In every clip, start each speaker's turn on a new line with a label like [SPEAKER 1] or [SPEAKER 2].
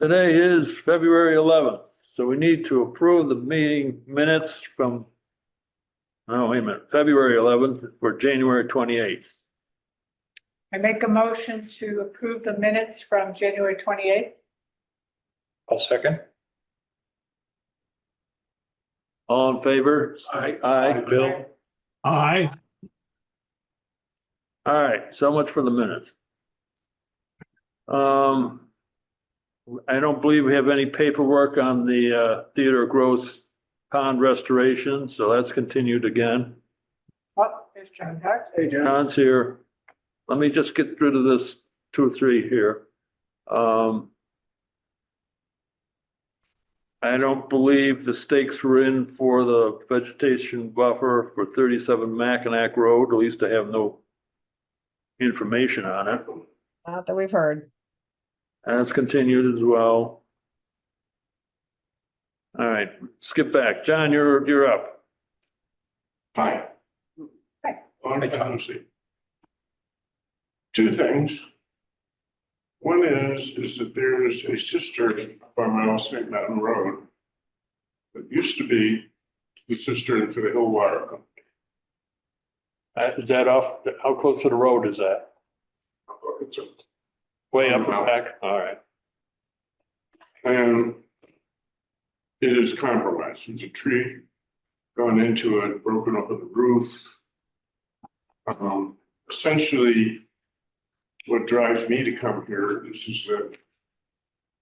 [SPEAKER 1] Today is February 11th, so we need to approve the meeting minutes from, oh, wait a minute, February 11th for January 28th.
[SPEAKER 2] I make a motion to approve the minutes from January 28th.
[SPEAKER 3] I'll second.
[SPEAKER 1] All in favor?
[SPEAKER 3] Aye.
[SPEAKER 1] Aye.
[SPEAKER 3] Bill?
[SPEAKER 4] Aye.
[SPEAKER 1] All right, so much for the minutes. I don't believe we have any paperwork on the Theodore Gross pond restoration, so that's continued again.
[SPEAKER 2] Oh, there's John Hart.
[SPEAKER 3] Hey, John.
[SPEAKER 1] John's here. Let me just get through to this 2 or 3 here. I don't believe the stakes were in for the vegetation buffer for 37 Mackinac Road. At least I have no information on it.
[SPEAKER 5] Not that we've heard.
[SPEAKER 1] That's continued as well. All right, skip back. John, you're up.
[SPEAKER 6] Hi.
[SPEAKER 2] Hi.
[SPEAKER 6] On policy. 2 things. One is that there is a cistern by Mile St. Mountain Road that used to be the cistern for the Hill Water Company.
[SPEAKER 1] Is that off, how close to the road is that?
[SPEAKER 6] It's a-
[SPEAKER 1] Way up the back? All right.
[SPEAKER 6] And it is compromised. There's a tree gone into it, broken up at the roof. Essentially, what drives me to come here is that,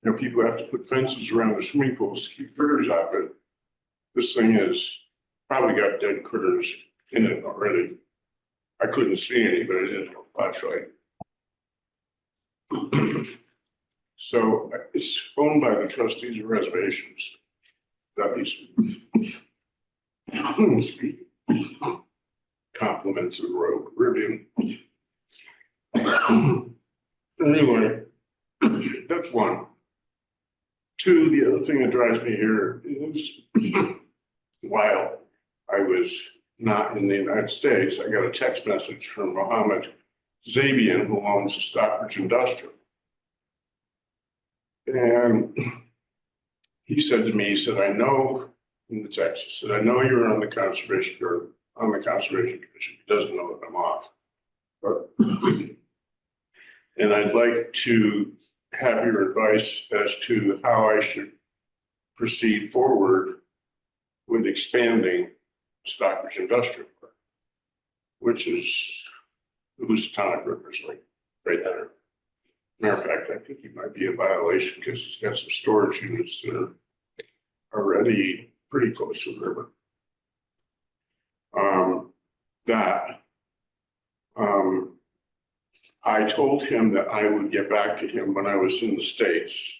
[SPEAKER 6] you know, people have to put fences around the swimming pools to keep critters out of it. This thing is probably got dead critters in it already. I couldn't see any, but I didn't have a flashlight. So it's owned by the trustees of reservations. That is compliments of the road Caribbean. Anyway, that's one. 2, the other thing that drives me here is while I was not in the United States, I got a text message from Mohammed Zabian, who owns the Stockbridge Industrial. And he said to me, he said, I know, in the text, he said, I know you're on the conservation commission. He doesn't know that I'm off. But, and I'd like to have your advice as to how I should proceed forward with expanding Stockbridge Industrial Park, which is Housatonic Rivers, like right there. Matter of fact, I think he might be in violation because he's got some storage units that are already pretty close to the river. I told him that I would get back to him when I was in the States,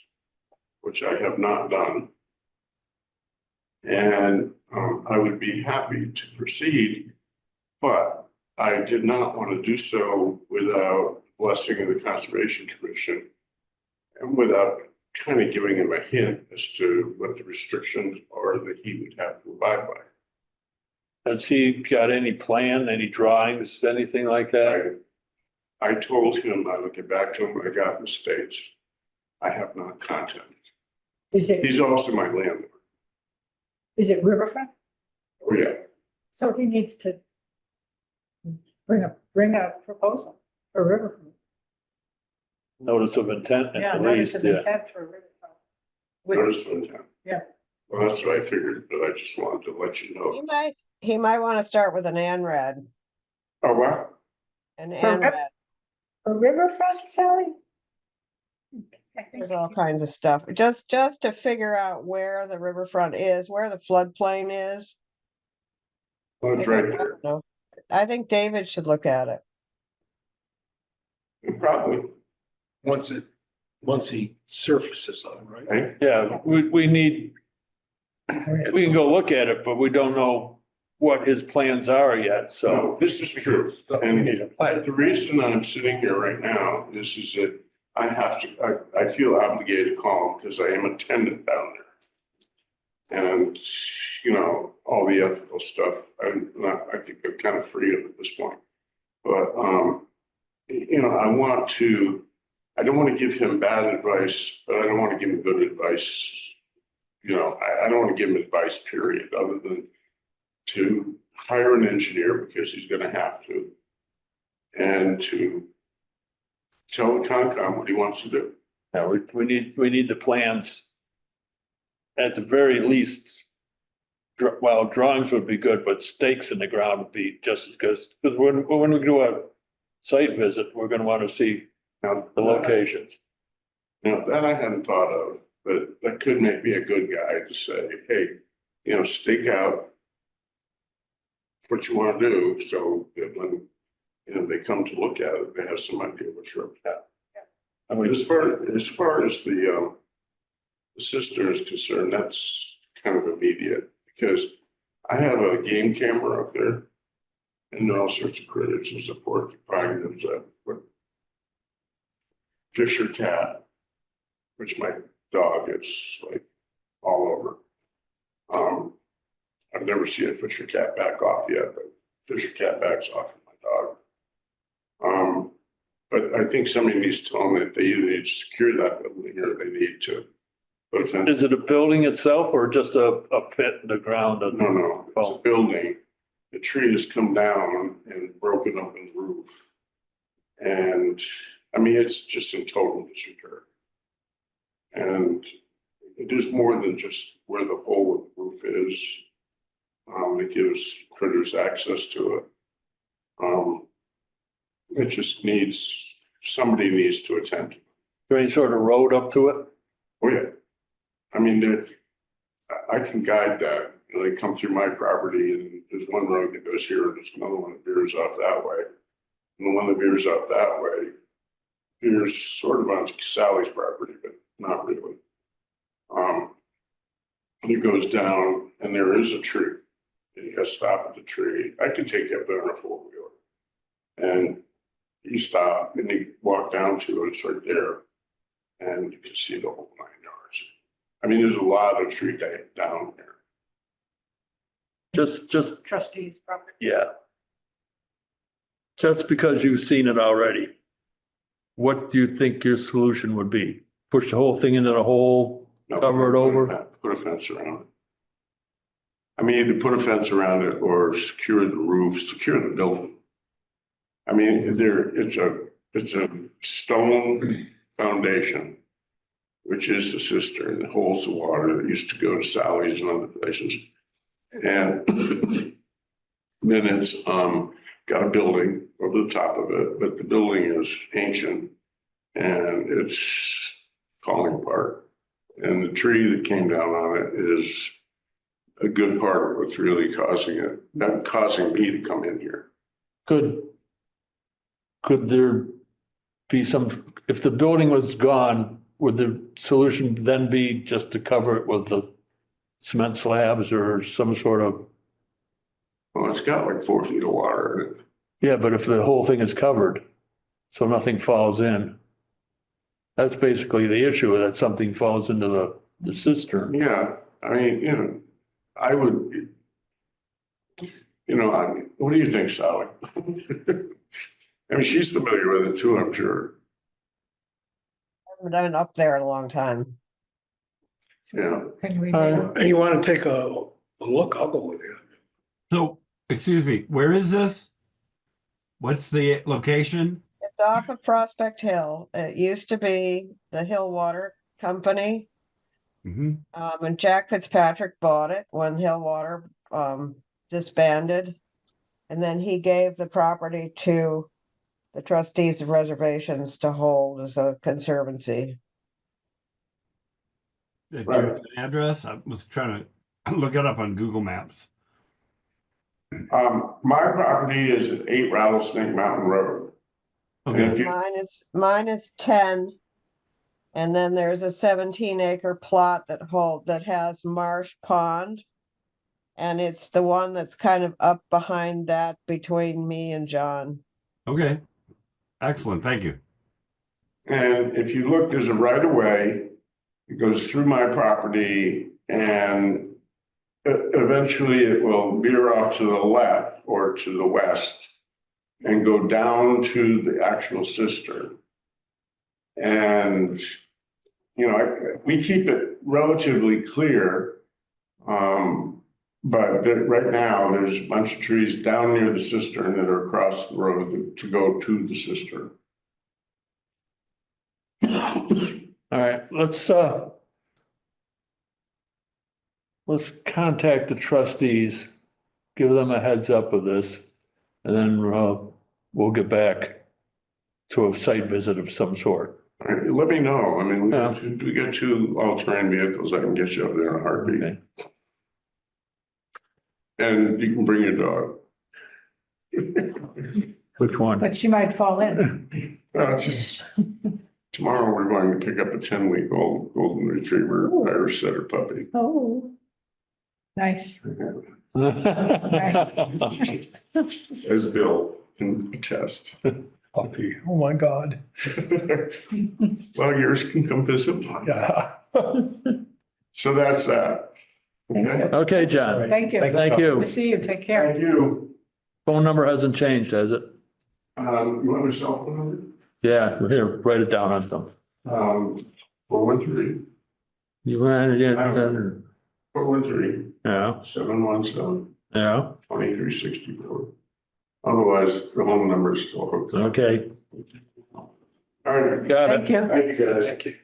[SPEAKER 6] which I have not done. And I would be happy to proceed, but I did not want to do so without blessing of the Conservation Commission and without kind of giving him a hint as to what the restrictions are that he would have to abide by.
[SPEAKER 1] Has he got any plan, any drawings, anything like that?
[SPEAKER 6] I told him I would get back to him when I got in the States. I have not contacted.
[SPEAKER 2] Is
[SPEAKER 6] He's also my landlord.
[SPEAKER 2] it riverfront?
[SPEAKER 6] Oh, yeah.
[SPEAKER 2] So he needs to bring a proposal for riverfront.
[SPEAKER 1] Notice of intent
[SPEAKER 2] Yeah,
[SPEAKER 1] at
[SPEAKER 2] notice
[SPEAKER 1] least,
[SPEAKER 2] of
[SPEAKER 1] yeah.
[SPEAKER 2] intent for riverfront. With,
[SPEAKER 6] Notice of intent.
[SPEAKER 2] Yeah.
[SPEAKER 6] Well, that's what I figured, but I just wanted to let you know.
[SPEAKER 5] He might want to start with an ANRAD.
[SPEAKER 6] Oh, wow.
[SPEAKER 5] An
[SPEAKER 2] For
[SPEAKER 5] ANRAD.
[SPEAKER 2] for riverfront, Sally? I think
[SPEAKER 5] There's all kinds of stuff. Just to figure out where the riverfront is, where the floodplain is.
[SPEAKER 6] Well, it's
[SPEAKER 5] I
[SPEAKER 6] right
[SPEAKER 5] think- I
[SPEAKER 6] there.
[SPEAKER 5] don't know. I think David should look at it.
[SPEAKER 6] Probably.
[SPEAKER 3] Once he surfaces on, right?
[SPEAKER 6] Hey,
[SPEAKER 1] Yeah, we need, we can go look at it, but we don't know what his plans are yet,
[SPEAKER 6] so
[SPEAKER 1] so.
[SPEAKER 6] this is true.
[SPEAKER 3] We
[SPEAKER 6] And
[SPEAKER 3] need a plan.
[SPEAKER 6] the reason I'm sitting here right now is that I have to, I feel obligated to call him because I am a tenant down there. And, you know, all the ethical stuff, I think I'm kind of free of at this point. But, you know, I want to I don't want to give him bad advice, but I don't want to give him good advice. You know, I don't want to give him advice, period, other than to hire an engineer because he's gonna have to. And to tell the Concom what he wants to do.
[SPEAKER 1] Now, we need the plans. At the very least, well, drawings would be good, but stakes in the ground would be just as good. Because when we do a site visit, we're gonna want to see
[SPEAKER 6] Now,
[SPEAKER 1] the locations.
[SPEAKER 6] you know, that I hadn't thought of, but that could make me a good guy to say, hey, you know, stake out what you want to do, so that when, you know, they come to look at it, they have some idea what you're at.
[SPEAKER 1] I mean,
[SPEAKER 6] As far as the cistern is concerned, that's kind of immediate, because I have a game camera up there. And there are all sorts of critters, there's a porcupine, there's a Fisher cat, which my dog is like all over. I've never seen a Fisher cat back off yet, but Fisher cat backs off of my dog. But I think somebody needs to tell them that they either need to secure that building or they need to put a fence.
[SPEAKER 1] is it a building itself or just a pit in the ground?
[SPEAKER 6] No, it's a building. The tree has come down and broken up in the roof. And I mean, it's just in total disrepair. And there's more than just where the hole in the roof is. It gives critters access to it. It just needs, somebody needs to attend to it.
[SPEAKER 1] Is there any sort of road up to it?
[SPEAKER 6] Oh, yeah. I mean, I can guide that. You know, they come through my property and there's one road that goes here and there's another one that veers off that way. And the one that veers off that way veers sort of onto Sally's property, but not really. It goes down and there is a tree. And you gotta stop at the tree. I could take you up there on a four-wheeler. And you stop and you walk down to it, it's right there. And you can see the whole 9 yards. I mean, there's a lot of tree down there.
[SPEAKER 1] Just,
[SPEAKER 2] Trustees property.
[SPEAKER 1] yeah. Just because you've seen it already, what do you think your solution would be? Push the whole thing into the hole,
[SPEAKER 6] No,
[SPEAKER 1] cover it over?
[SPEAKER 6] Put a fence around it. I mean, either put a fence around it or secure the roof, secure the building. I mean, it's a stone foundation, which is the cistern that holds the water that used to go to Sally's and other places. And then it's got a building over the top of it, but the building is ancient and it's falling apart. And the tree that came down on it is a good part of what's really causing it, not causing me to come in here.
[SPEAKER 1] Could there be some, if the building was gone, would the solution then be just to cover it with the cement slabs or some sort of?
[SPEAKER 6] Well, it's got like 4 feet of water in it.
[SPEAKER 1] Yeah, but if the whole thing is covered, so nothing falls in. That's basically the issue, that something falls into the cistern.
[SPEAKER 6] Yeah, I mean, you know, I would, you know, I mean, what do you think, Sally? I mean, she's familiar with it too, I'm sure.
[SPEAKER 5] I haven't been up there in a long time.
[SPEAKER 6] Yeah.
[SPEAKER 2] Can we?
[SPEAKER 3] You want to take a look, I'll go with you.
[SPEAKER 4] So, excuse me, where is this? What's the location?
[SPEAKER 5] It's off of Prospect Hill. It used to be the Hill Water Company.
[SPEAKER 4] Mm-hmm.
[SPEAKER 5] And Jack Fitzpatrick bought it when Hill Water disbanded. And then he gave the property to the trustees of reservations to hold as a conservancy.
[SPEAKER 6] Right.
[SPEAKER 4] Address? I was trying to look it up on Google Maps.
[SPEAKER 6] My property is at 8 Rattlesnake Mountain Road. And
[SPEAKER 4] Okay,
[SPEAKER 6] if you,
[SPEAKER 5] Mine is 10. And then there's a 17-acre plot that has Marsh Pond. And it's the one that's kind of up behind that between me and John.
[SPEAKER 4] okay. Excellent, thank you.
[SPEAKER 6] and if you look, there's a right of way. It goes through my property and eventually it will veer off to the left or to the west and go down to the actual cistern. And, you know, we keep it relatively clear. But right now, there's a bunch of trees down near the cistern that are across the road to go to the cistern.
[SPEAKER 1] All right, let's contact the trustees, give them a heads up of this, and then, we'll get back to a site visit of some sort.
[SPEAKER 6] All right, let me know. I mean,
[SPEAKER 1] Yeah.
[SPEAKER 6] we got two all-terrain vehicles. I can get you up there in a heartbeat.
[SPEAKER 1] Okay.
[SPEAKER 6] And you can bring your dog.
[SPEAKER 1] Which one?
[SPEAKER 2] But she might fall in.
[SPEAKER 6] Just tomorrow, we're going to pick up a 10-week-old golden retriever Irish setter puppy.
[SPEAKER 2] Oh. Nice.
[SPEAKER 6] As Bill can attest.
[SPEAKER 3] Puppy, oh my God.
[SPEAKER 6] Well, yours can come visit.
[SPEAKER 3] Yeah.
[SPEAKER 6] So that's that.
[SPEAKER 2] Thank
[SPEAKER 6] Okay,
[SPEAKER 2] you.
[SPEAKER 1] Okay, John,
[SPEAKER 2] Thank you.
[SPEAKER 1] thank
[SPEAKER 2] Good
[SPEAKER 1] you.
[SPEAKER 2] to see you. Take care.
[SPEAKER 6] thank you.
[SPEAKER 1] Phone number hasn't changed, has it?
[SPEAKER 6] You want my cell phone number?
[SPEAKER 1] Yeah, here, write it down on some.
[SPEAKER 6] 413,
[SPEAKER 1] You want, yeah,
[SPEAKER 6] 717,
[SPEAKER 1] yeah,
[SPEAKER 6] 2364. Otherwise, the home number is still hooked.
[SPEAKER 1] okay,
[SPEAKER 6] All right.
[SPEAKER 1] got
[SPEAKER 2] Thank
[SPEAKER 1] it.
[SPEAKER 2] you.
[SPEAKER 6] Thank you, guys. Thank you.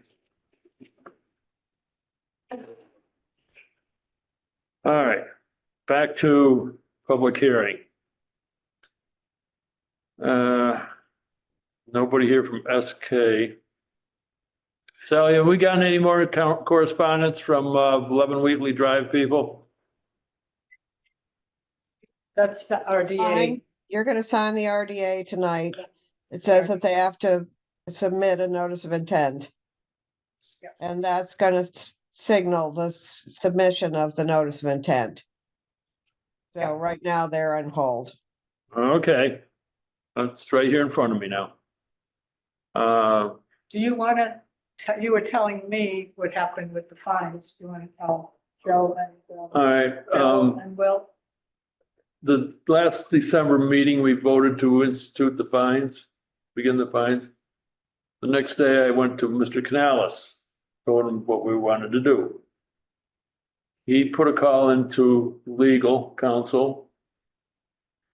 [SPEAKER 1] All right, back to public hearing. Nobody here from SK. Sally, have we gotten any more correspondence from 11 Wheatley Drive people?
[SPEAKER 2] That's the RDA.
[SPEAKER 5] Fine. You're gonna sign the RDA tonight. It says that they have to submit a notice of intent.
[SPEAKER 2] Yep.
[SPEAKER 5] And that's gonna signal the submission of the notice of intent. So
[SPEAKER 2] Yep.
[SPEAKER 5] right now they're on hold.
[SPEAKER 1] Okay, that's right here in front of me now.
[SPEAKER 2] Do you want to, you were telling me what happened with the fines. Do you want to tell Joe and
[SPEAKER 1] all right,
[SPEAKER 2] Bill and Will?
[SPEAKER 1] the last December meeting, we voted to institute the fines, begin the fines. The next day I went to Mr. Canales, told him what we wanted to do. He put a call into legal counsel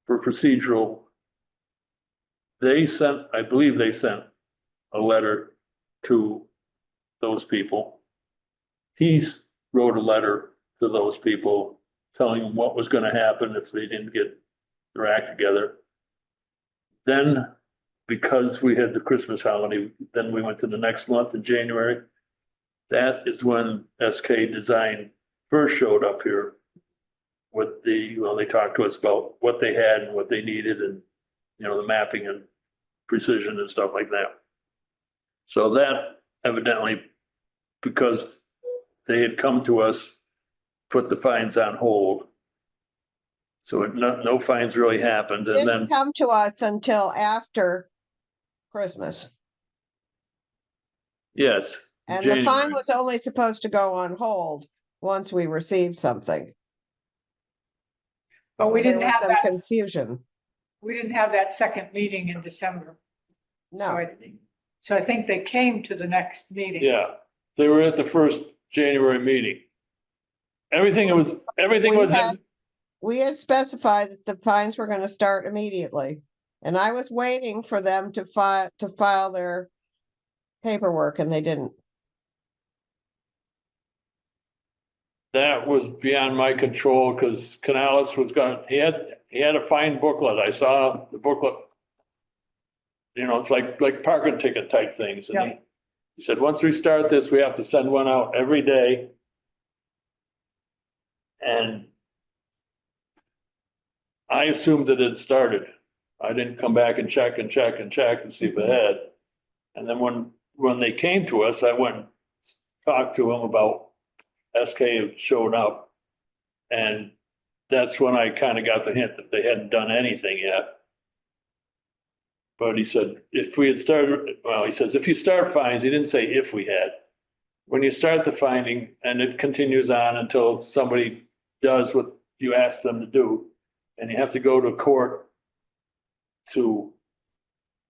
[SPEAKER 1] for procedural. I believe they sent a letter to those people. He wrote a letter to those people telling them what was gonna happen if they didn't get their act together. Then, because we had the Christmas holiday, then we went to the next month in January. That is when SK Design first showed up here with they talked to us about what they had and what they needed and, the mapping and precision and stuff like that. So that evidently, because they had come to us, put the fines on hold. So no fines really happened, and
[SPEAKER 5] Didn't
[SPEAKER 1] then,
[SPEAKER 5] come to us until after Christmas.
[SPEAKER 1] yes.
[SPEAKER 5] And the
[SPEAKER 1] January.
[SPEAKER 5] fine was only supposed to go on hold once we received something.
[SPEAKER 2] But we
[SPEAKER 5] There
[SPEAKER 2] didn't
[SPEAKER 5] was
[SPEAKER 2] have
[SPEAKER 5] some
[SPEAKER 2] that,
[SPEAKER 5] confusion.
[SPEAKER 2] we didn't have that second meeting in December.
[SPEAKER 5] No,
[SPEAKER 2] So I think they came to the next meeting.
[SPEAKER 1] Yeah, they were at the first January meeting. Everything was
[SPEAKER 5] we had specified that the fines were gonna start immediately. And I was waiting for them to file their paperwork and they didn't.
[SPEAKER 1] that was beyond my control, because Canales was he had a fine booklet. I saw the booklet. It's like parking ticket type things. And
[SPEAKER 2] Yeah.
[SPEAKER 1] he said, once we start this, we have to send one out every day. And I assumed that it started. I didn't come back and check and see if it had. And then when they came to us, I went and talked to him about SK had shown up. And that's when I kind of got the hint that they hadn't done anything yet. But he said, if we had started, he says, if you start fines, he didn't say if we had. When you start the finding and it continues on until somebody does what you ask them to do, and you have to go to court to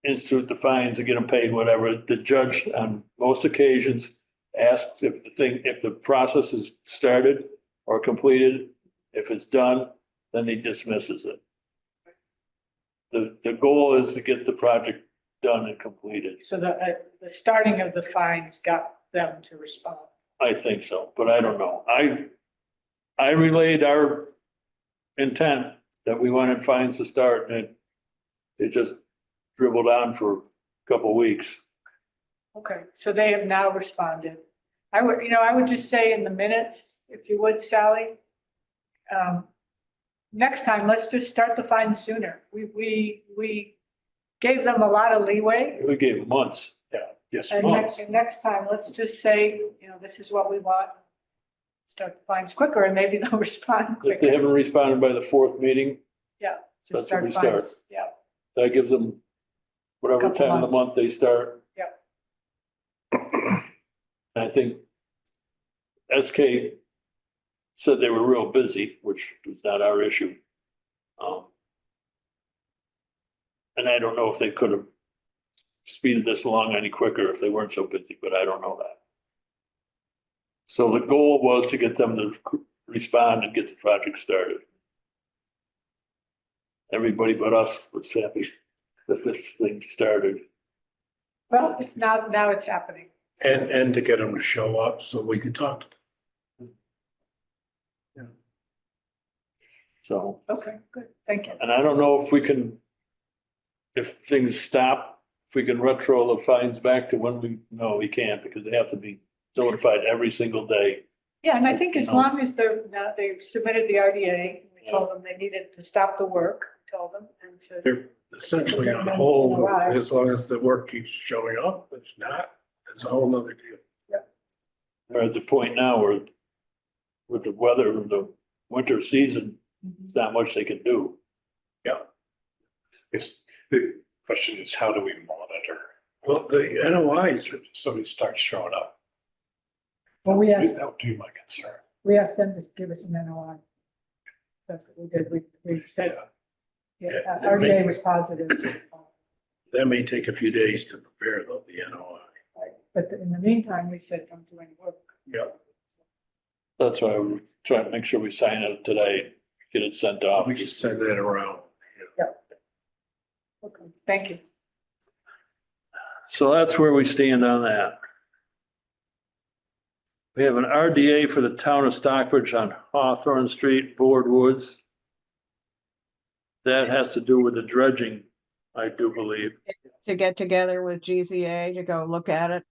[SPEAKER 1] institute the fines and get them paid, whatever. The judge on most occasions asks if the process is started or completed. If it's done, then he dismisses it. The goal is to get the project done and completed.
[SPEAKER 2] So the starting of the fines got them to respond.
[SPEAKER 1] I think so, but I don't know. I relayed our intent that we wanted fines to start, and it just dribbled on for a couple of weeks.
[SPEAKER 2] Okay, so they have now responded. I would just say in the minutes, if you would, Sally, next time, let's just start the fines sooner. We gave them a lot of leeway.
[SPEAKER 1] We gave months.
[SPEAKER 6] Yes,
[SPEAKER 2] And next time, let's just say, this is what we want. Start the fines quicker and maybe they'll respond
[SPEAKER 1] If they
[SPEAKER 2] quicker.
[SPEAKER 1] haven't responded by the fourth meeting,
[SPEAKER 2] Yeah,
[SPEAKER 1] that's
[SPEAKER 2] just
[SPEAKER 1] when we
[SPEAKER 2] start fines. Yeah,
[SPEAKER 1] that gives them whatever
[SPEAKER 2] Couple
[SPEAKER 1] time of the
[SPEAKER 2] months.
[SPEAKER 1] month they start.
[SPEAKER 2] Yeah.
[SPEAKER 1] I think SK said they were real busy, which is not our issue. And I don't know if they could have speeded this along any quicker if they weren't so busy, but I don't know that. So the goal was to get them to respond and get the project started. Everybody but us was happy that this thing started.
[SPEAKER 2] well, it's now it's happening.
[SPEAKER 3] And to get them to show up so we can talk to them.
[SPEAKER 1] So,
[SPEAKER 2] Okay, good, thank you.
[SPEAKER 1] and I don't know if we can, if things stop, if we can retro the fines back to when no, we can't, because they have to be notified every single day.
[SPEAKER 2] Yeah, and I think as long as they submitted the RDA, we told them they needed to stop the work, told them, and to.
[SPEAKER 3] They're essentially on hold as long as the work keeps showing up. If not, it's a whole nother deal.
[SPEAKER 1] We're at the point now where with the weather, the winter season, there's not much they can do.
[SPEAKER 6] It's, the question is, how do we monitor?
[SPEAKER 3] Well, the NOIs are
[SPEAKER 6] Somebody starts showing up.
[SPEAKER 2] Well, we asked
[SPEAKER 6] That would be my concern.
[SPEAKER 2] them to give us an NOI. That's what we did, we said,
[SPEAKER 3] Yeah.
[SPEAKER 2] RDA was positive.
[SPEAKER 3] that may take a few days to prepare though, the NOI.
[SPEAKER 2] But in the meantime, we said don't do any work.
[SPEAKER 3] Yep.
[SPEAKER 1] That's why we're trying to make sure we sign it today, get it sent off.
[SPEAKER 3] We should send that around.
[SPEAKER 2] Okay, thank you.
[SPEAKER 1] So that's where we stand on that. We have an RDA for the town of Stockbridge on Hawthorne Street, Boardwoods. That has to do with the dredging, I do believe.
[SPEAKER 5] To get together with GZA to go look at it.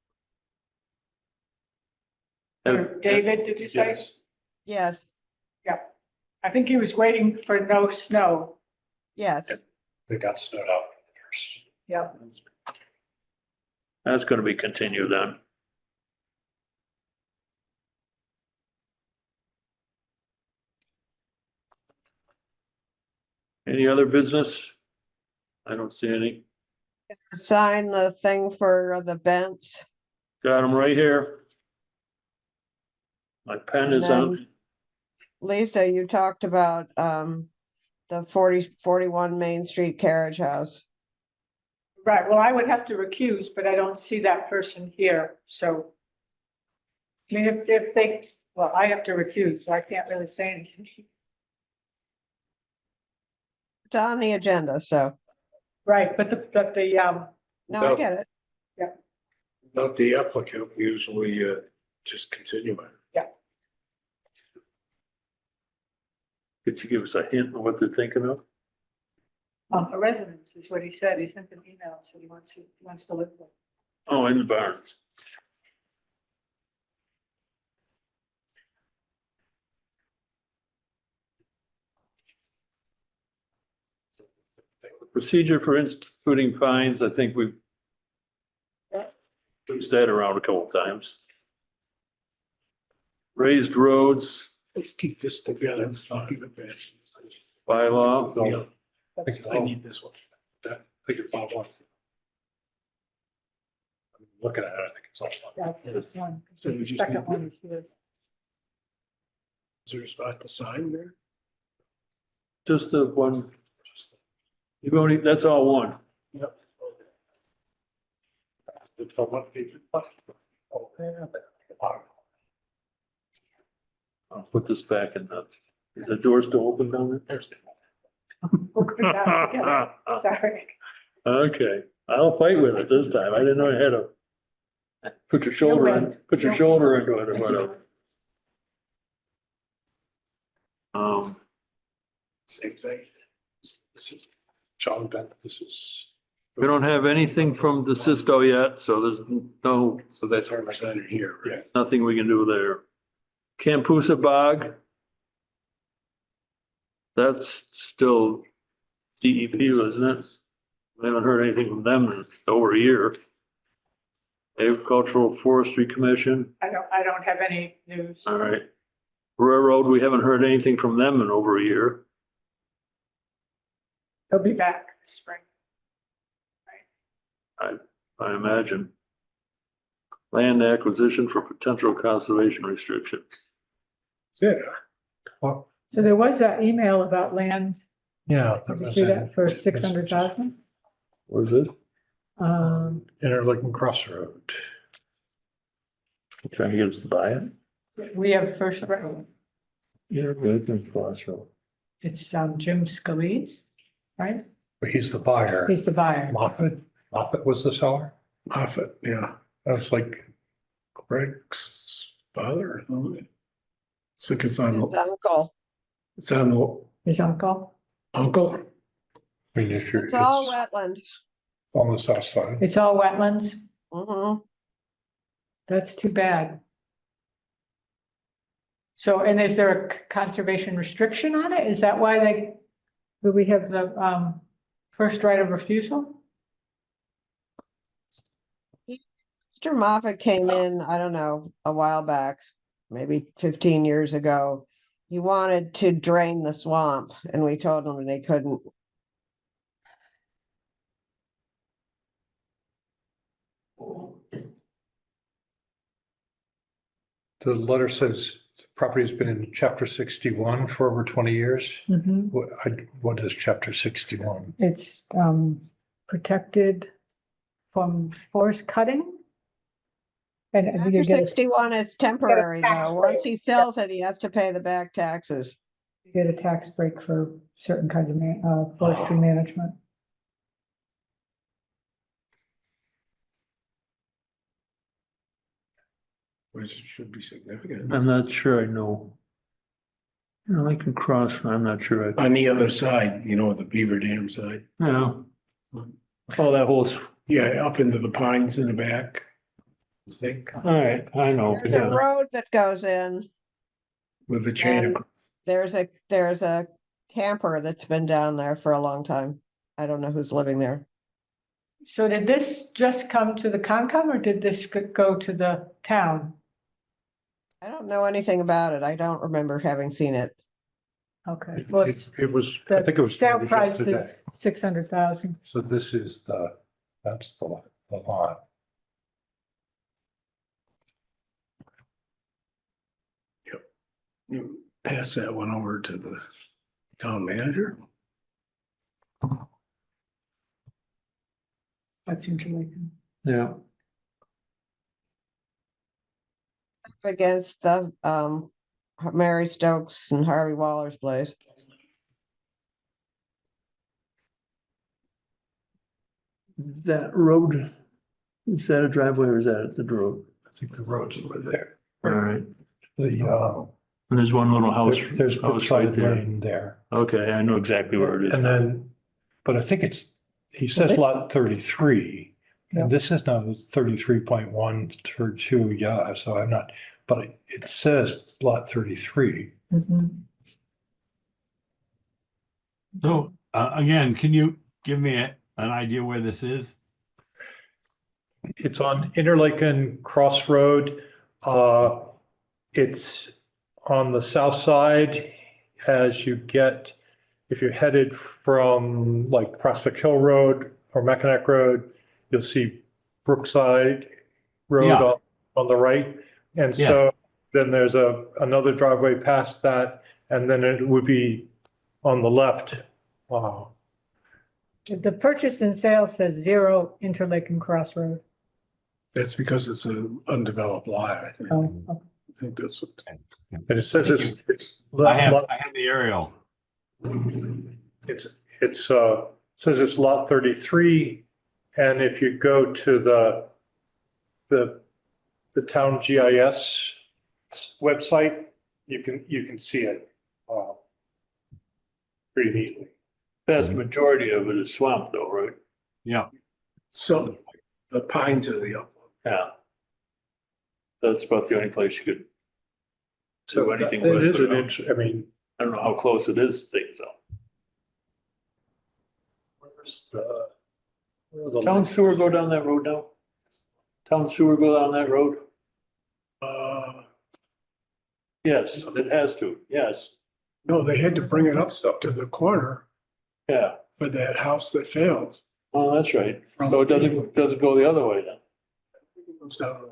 [SPEAKER 2] David, did you say?
[SPEAKER 6] Yes.
[SPEAKER 5] Yes,
[SPEAKER 2] I think he was waiting for no snow.
[SPEAKER 5] yes.
[SPEAKER 6] They got snowed out first.
[SPEAKER 2] Yeah.
[SPEAKER 1] That's gonna be continued then. Any other business? I don't see any.
[SPEAKER 5] Sign the thing for the bench.
[SPEAKER 1] Got them right here. My pen
[SPEAKER 5] And
[SPEAKER 1] is on.
[SPEAKER 5] Lisa, you talked about the 41 Main Street Carriage House.
[SPEAKER 2] Right, well, I would have to recuse, but I don't see that person here, so. I mean, if they, well, I have to recuse, so I can't really say anything.
[SPEAKER 5] It's on the agenda, so,
[SPEAKER 2] Right, but the,
[SPEAKER 5] no, I get it.
[SPEAKER 3] Not the applicant, we usually just continue it.
[SPEAKER 1] Could you give us a hint on what they're thinking of?
[SPEAKER 2] a residence is what he said, he sent an email, so he wants to live there.
[SPEAKER 1] Oh, in the barns. Procedure for instituting fines, I think we've said around a couple of times. Raised roads
[SPEAKER 3] Let's keep this together. Let's not keep it bad.
[SPEAKER 1] bylaw.
[SPEAKER 3] Yeah,
[SPEAKER 2] That's
[SPEAKER 3] I need this one.
[SPEAKER 6] I think it's not one. I'm looking at it, I think it's also.
[SPEAKER 2] that's the first one.
[SPEAKER 3] So we
[SPEAKER 2] The
[SPEAKER 3] just
[SPEAKER 2] second
[SPEAKER 3] need-
[SPEAKER 2] one is here.
[SPEAKER 3] Is there a spot to sign there?
[SPEAKER 1] Just the one. You've only, that's all one.
[SPEAKER 3] It's so much people. Oh, yeah.
[SPEAKER 1] I'll put this back in the, is the door still open down there?
[SPEAKER 2] We'll put it back together. Sorry.
[SPEAKER 1] Okay, I'll fight with it this time. I didn't know you had to put your shoulder in, put your shoulder into it or whatever.
[SPEAKER 3] Same thing. This is John Beth, this is,
[SPEAKER 1] We don't have anything from the Sisto yet, so there's no,
[SPEAKER 3] so that's our percentage here, right?
[SPEAKER 1] nothing we can do there. Campusa Bog. That's still DEP, isn't it? We haven't heard anything from them in over a year. Agricultural Forestry Commission,
[SPEAKER 2] I don't have any news.
[SPEAKER 1] all right. Railroad, we haven't heard anything from them in over a year.
[SPEAKER 2] They'll be back this spring.
[SPEAKER 1] I imagine. Land acquisition for potential conservation restrictions.
[SPEAKER 3] That's it. Well,
[SPEAKER 2] So there was that email about land,
[SPEAKER 3] yeah.
[SPEAKER 2] did you see that, for 600,000?
[SPEAKER 1] What is it?
[SPEAKER 3] Interlooking Crossroad.
[SPEAKER 1] Trying to get us to buy it?
[SPEAKER 2] We have first, right?
[SPEAKER 1] Yeah, good, Crossroad.
[SPEAKER 2] It's Jim Scalise, right?
[SPEAKER 3] But he's the buyer.
[SPEAKER 2] He's the buyer.
[SPEAKER 3] Moffett was the seller? Moffett, yeah. That was like Greg's father. I think it's on,
[SPEAKER 5] His uncle.
[SPEAKER 3] it's on the
[SPEAKER 2] His uncle.
[SPEAKER 3] uncle. I mean, if you're,
[SPEAKER 5] It's all wetland.
[SPEAKER 3] on the south side.
[SPEAKER 2] It's all wetlands.
[SPEAKER 5] Mm-hmm.
[SPEAKER 2] That's too bad. So, and is there a conservation restriction on it? Is that why do we have the, first right of refusal?
[SPEAKER 5] Mr. Moffett came in, I don't know, a while back, maybe 15 years ago. He wanted to drain the swamp and we told him they couldn't.
[SPEAKER 7] The letter says the property has been in chapter 61 for over 20 years.
[SPEAKER 2] Mhm.
[SPEAKER 7] What is chapter 61?
[SPEAKER 2] It's, protected from forest cutting. And you
[SPEAKER 5] Chapter
[SPEAKER 2] get
[SPEAKER 5] 61 is temporary
[SPEAKER 2] tax
[SPEAKER 5] though.
[SPEAKER 2] break.
[SPEAKER 5] Once he sells it, he has to pay the back taxes.
[SPEAKER 2] a tax break for certain kinds of forestry management.
[SPEAKER 3] Which should be significant.
[SPEAKER 1] I'm not sure I know. You know, Lincoln Cross, I'm not sure.
[SPEAKER 3] On the other side, you know, the Beaver Dam side.
[SPEAKER 1] Yeah. Oh, that whole,
[SPEAKER 3] Yeah, up into the pines in the back. I think,
[SPEAKER 1] all right, I know.
[SPEAKER 5] There's a
[SPEAKER 1] Yeah.
[SPEAKER 5] road that goes in.
[SPEAKER 3] with the chain
[SPEAKER 5] And
[SPEAKER 3] of,
[SPEAKER 5] there's a camper that's been down there for a long time. I don't know who's living there.
[SPEAKER 2] So did this just come to the Concom or did this go to the town?
[SPEAKER 5] I don't know anything about it. I don't remember having seen it.
[SPEAKER 2] Okay, well, it's,
[SPEAKER 7] It was, I think it was.
[SPEAKER 2] sale
[SPEAKER 7] just
[SPEAKER 2] price
[SPEAKER 7] today.
[SPEAKER 2] is 600,000.
[SPEAKER 7] So this is that's the lot.
[SPEAKER 3] you pass that one over to the town manager.
[SPEAKER 2] That's interlaken.
[SPEAKER 1] Yeah.
[SPEAKER 5] Against the Mary Stokes and Harvey Waller's place.
[SPEAKER 1] That road, is that a driveway or is that the road?
[SPEAKER 7] I think the road's over there.
[SPEAKER 1] All right. And there's one little house.
[SPEAKER 7] There's
[SPEAKER 1] house right
[SPEAKER 7] Brookside
[SPEAKER 1] there.
[SPEAKER 7] Lane there.
[SPEAKER 1] Okay, I know exactly where it is.
[SPEAKER 7] And then, but I think he says
[SPEAKER 2] this-
[SPEAKER 7] lot 33.
[SPEAKER 2] Yeah.
[SPEAKER 7] And this is now 33.1 or 2, yeah, so I'm not, but it says lot 33.
[SPEAKER 2] Mhm.
[SPEAKER 4] So, again, can you give me an idea where this is?
[SPEAKER 7] It's on Interlaken Crossroad. It's on the south side as you get, if you're headed from like Prospect Hill Road or Mackinac Road, you'll see Brookside Road
[SPEAKER 4] Yeah.
[SPEAKER 7] on the right. And
[SPEAKER 4] Yes.
[SPEAKER 7] so then there's another driveway past that, and then it would be on the left. Wow.
[SPEAKER 2] The purchase and sale says 0 Interlaken Crossroad.
[SPEAKER 3] That's because it's an undeveloped lot, I think.
[SPEAKER 2] Oh,
[SPEAKER 3] I think that's what.
[SPEAKER 7] And it says it's
[SPEAKER 4] I have the aerial.
[SPEAKER 7] it's says it's lot 33. And if you go to the town GIS website, you can see it pretty neatly.
[SPEAKER 1] Vast majority of it is swamp though, right?
[SPEAKER 4] Yeah.
[SPEAKER 3] So the pines are the up.
[SPEAKER 1] Yeah. That's about the only place you could do anything
[SPEAKER 7] It
[SPEAKER 1] with
[SPEAKER 7] is
[SPEAKER 1] it.
[SPEAKER 7] I mean,
[SPEAKER 1] I don't know how close it is to things though.
[SPEAKER 7] where's the
[SPEAKER 1] Town sewer go down that road now? Town sewer go down that road? Yes, it has to, yes,
[SPEAKER 3] No, they had to bring it up to the corner
[SPEAKER 1] yeah.
[SPEAKER 3] for that house that failed.
[SPEAKER 1] Oh, that's right. So it doesn't go the other way then?
[SPEAKER 3] It goes down.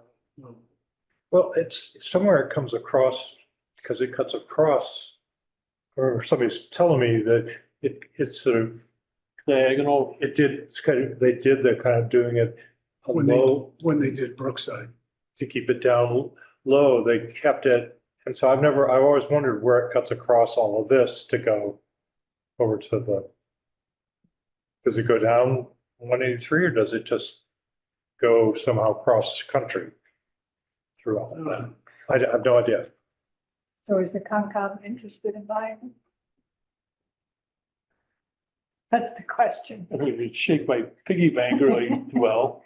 [SPEAKER 7] Well, it's somewhere it comes across, because it cuts across, or somebody's telling me that it's sort of,
[SPEAKER 1] Diagonal,
[SPEAKER 7] they did, they're kind of doing it low
[SPEAKER 3] When they did Brookside.
[SPEAKER 7] to keep it down low. They kept it. And so I've always wondered where it cuts across all of this to go over to does it go down 183 or does it just go somehow cross country through all of that? I have no idea.
[SPEAKER 2] so is the Concom interested in buying it? That's the question.
[SPEAKER 1] it's shaped by piggy bank really well.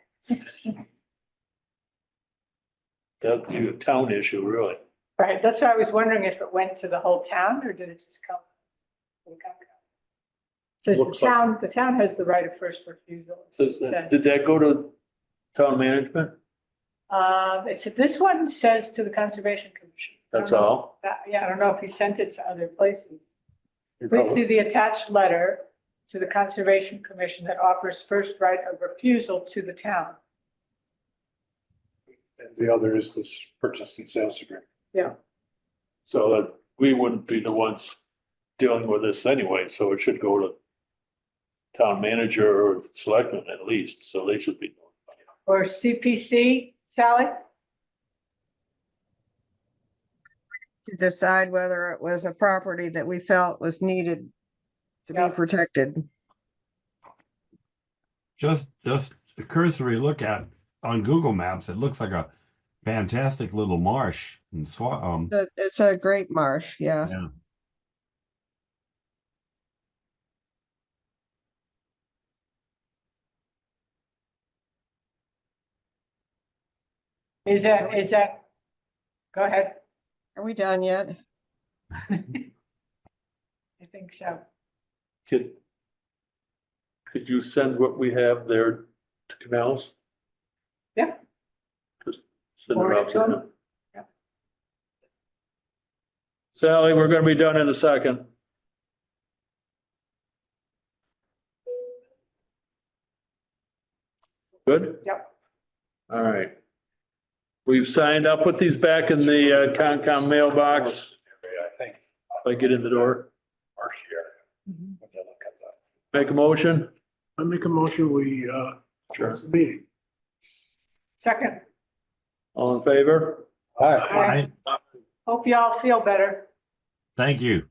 [SPEAKER 1] That's a town issue, really.
[SPEAKER 2] Right, that's why I was wondering if it went to the whole town or did it just come? to the Concom? Says
[SPEAKER 7] Looks like-
[SPEAKER 2] the town has the right of first refusal.
[SPEAKER 1] Did that go to town management?
[SPEAKER 2] This one says to the Conservation Commission. I
[SPEAKER 1] That's
[SPEAKER 2] don't know.
[SPEAKER 1] all?
[SPEAKER 2] Yeah, I don't know if he sent it to other places.
[SPEAKER 1] You
[SPEAKER 2] Please
[SPEAKER 1] probably-
[SPEAKER 2] see the attached letter to the Conservation Commission that offers first right of refusal to the town.
[SPEAKER 7] And the other is this purchase and sales agreement.
[SPEAKER 2] Yeah.
[SPEAKER 1] So that we wouldn't be the ones dealing with this anyway, so it should go to town manager or selectmen at least, so they should be.
[SPEAKER 2] Or CPC, Sally?
[SPEAKER 5] To decide whether it was a property that we felt was needed to
[SPEAKER 2] Yeah.
[SPEAKER 5] be protected.
[SPEAKER 4] Just a cursory look at on Google Maps, it looks like a fantastic little marsh and
[SPEAKER 5] It's a great marsh, yeah.
[SPEAKER 4] yeah.
[SPEAKER 2] Is that, go ahead.
[SPEAKER 5] Are we done yet?
[SPEAKER 2] I think so.
[SPEAKER 1] Could you send what we have there to Canals?
[SPEAKER 2] Yeah.
[SPEAKER 1] Just send it
[SPEAKER 2] Forward
[SPEAKER 1] out
[SPEAKER 2] it
[SPEAKER 1] to
[SPEAKER 2] to 'em.
[SPEAKER 1] them.
[SPEAKER 2] Yeah.
[SPEAKER 1] Sally, we're gonna be done in a second. Good?
[SPEAKER 2] Yep.
[SPEAKER 1] All right. We've signed, I'll put these back in the Concom mailbox
[SPEAKER 7] I think.
[SPEAKER 1] if I get in the door.
[SPEAKER 7] Marsh here.
[SPEAKER 2] Mhm.
[SPEAKER 7] When you look at that.
[SPEAKER 1] Make a motion?
[SPEAKER 3] I make a motion, we, close the meeting.
[SPEAKER 2] Second,
[SPEAKER 1] All in favor?
[SPEAKER 7] Hi.
[SPEAKER 2] I hope you all feel better.
[SPEAKER 4] Thank you.